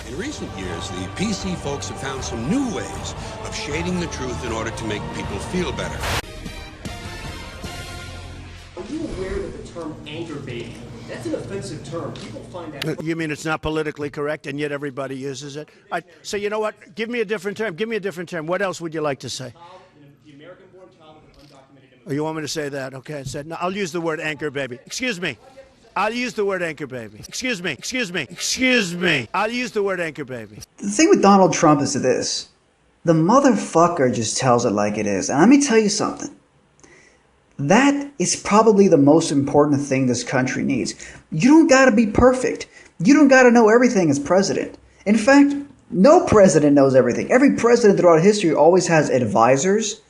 In recent years, the PC folks have found some new ways of shading the truth in order to make people feel better. Are you aware that the term anchor baby, that's an offensive term? People find that... You mean it's not politically correct and yet everybody uses it? So you know what? Give me a different term. Give me a different term. What else would you like to say? The American-born child of an undocumented immigrant. Oh, you want me to say that? Okay. I said, no, I'll use the word anchor baby. Excuse me. I'll use the word anchor baby. Excuse me. I'll use the word anchor baby. The thing with Donald Trump is this. The motherfucker just tells it like it is. And let me tell you something. That is probably the most important thing this country needs. You don't got to be perfect. You don't got to know everything as president. In fact, no president knows everything. Every president throughout history always has advisors.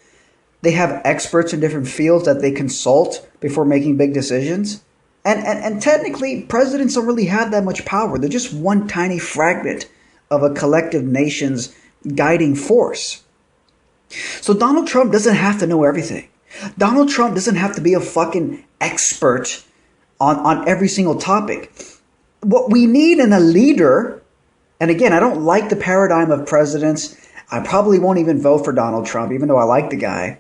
They have experts in different fields that they consult before making big decisions. And technically, presidents don't really have that much power. They're just one tiny fragment of a collective nation's guiding force. So Donald Trump doesn't have to know everything. Donald Trump doesn't have to be a fucking expert on every single topic. What we need in a leader, and again, I don't like the paradigm of presidents. I probably won't even vote for Donald Trump, even though I like the guy.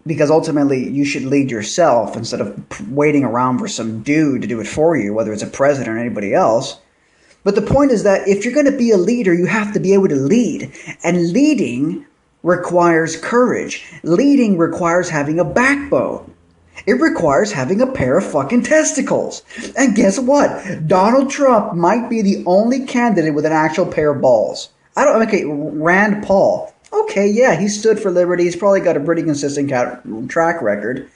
Because ultimately, you should lead yourself instead of waiting around for some dude to do it for you, whether it's a president or anybody else. But the point is that if you're going to be a leader, you have to be able to lead. And leading requires courage. Leading requires having a backbone. It requires having a pair of fucking testicles. And guess what? Donald Trump might be the only candidate with an actual pair of balls. Okay, Rand Paul. Okay, yeah, he stood for liberty. He's probably got a pretty consistent track record.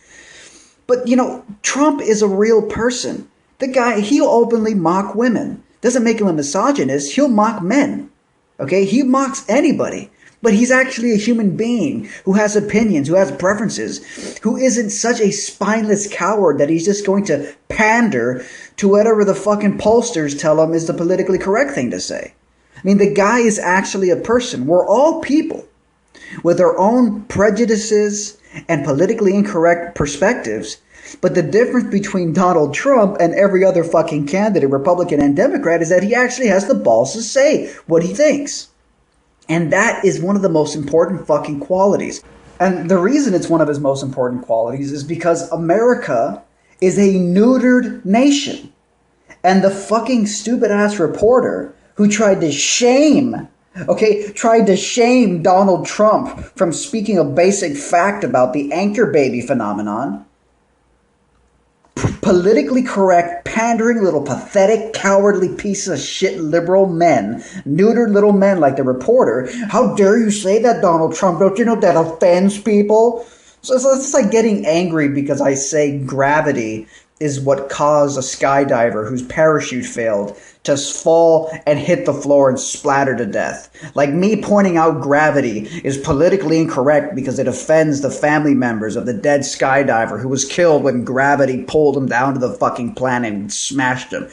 But, you know, Trump is a real person. The guy, he'll openly mock women. Doesn't make him a misogynist. He'll mock men. Okay, he mocks anybody. But he's actually a human being who has opinions, who has preferences, who isn't such a spineless coward that he's just going to pander to whatever the fucking pollsters tell him is the politically correct thing to say. I mean, the guy is actually a person. We're all people with our own prejudices and politically incorrect perspectives. But the difference between Donald Trump and every other fucking candidate, Republican and Democrat, is that he actually has the balls to say what he thinks. And that is one of the most important fucking qualities. And the reason it's one of his most important qualities is because America is a neutered nation. And the fucking stupid ass reporter who tried to shame Donald Trump from speaking a basic fact about the anchor baby phenomenon. Politically correct, pandering little pathetic, cowardly piece of shit liberal men, neutered little men like the reporter. How dare you say that, Donald Trump? Don't you know that offends people? So it's like getting angry because I say gravity is what caused a skydiver whose parachute failed to fall and hit the floor and splatter to death. Like me pointing out gravity is politically incorrect because it offends the family members of the dead skydiver who was killed when gravity pulled him down to the fucking planet and smashed him.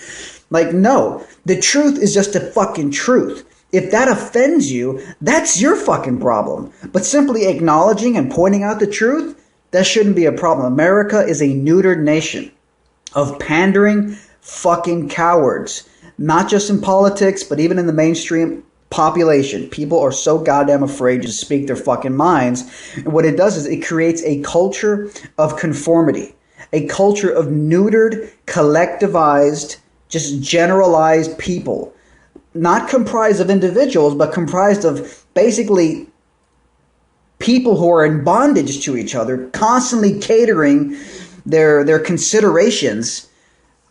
Like, no, the truth is just the fucking truth. If that offends you, that's your fucking problem. But simply acknowledging and pointing out the truth, that shouldn't be a problem. America is a neutered nation of pandering fucking cowards. Not just in politics, but even in the mainstream population. People are so goddamn afraid to speak their fucking minds. And what it does is it creates a culture of conformity. A culture of neutered, collectivized, just generalized people. Not comprised of individuals, but comprised of basically people who are in bondage to each other, constantly catering their considerations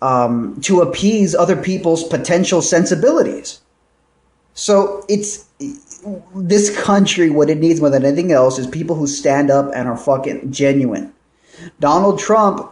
to appease other people's potential sensibilities. So it's this country, what it needs more than anything else is people who stand up and are fucking genuine. Donald Trump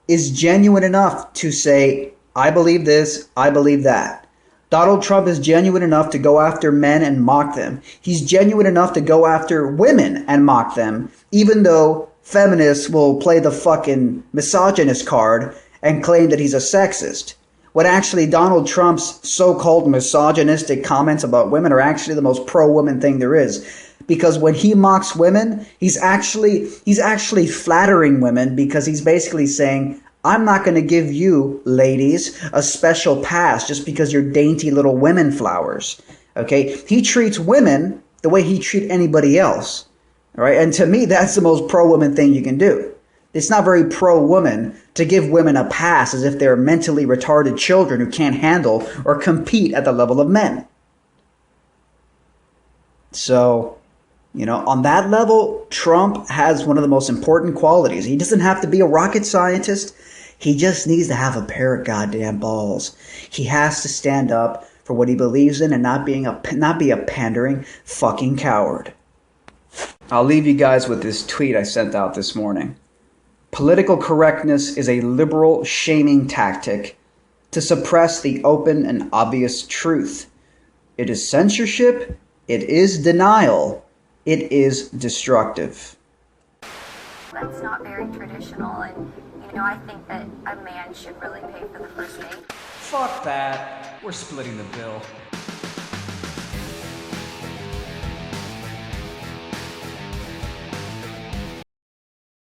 is genuine enough to say, I believe this, I believe that. Donald Trump is genuine enough to go after men and mock them. He's genuine enough to go after women and mock them, even though feminists will play the fucking misogynist card and claim that he's a sexist. When actually Donald Trump's so-called misogynistic comments about women are actually the most pro-woman thing there is. Because when he mocks women, he's actually flattering women because he's basically saying, I'm not going to give you, ladies, a special pass just because you're dainty little women flowers. Okay? He treats women the way he treats anybody else. All right? And to me, that's the most pro-woman thing you can do. It's not very pro-woman to give women a pass as if they're mentally retarded children who can't handle or compete at the level of men. So, you know, on that level, Trump has one of the most important qualities. He doesn't have to be a rocket scientist. He just needs to have a pair of goddamn balls. He has to stand up for what he believes in and not be a pandering fucking coward. I'll leave you guys with this tweet I sent out this morning. Political correctness is a liberal shaming tactic to suppress the open and obvious truth. It is censorship. It is denial. It is destructive. That's not very traditional, and I think that a man should really pay for the first date. Fuck that. We're splitting the bill.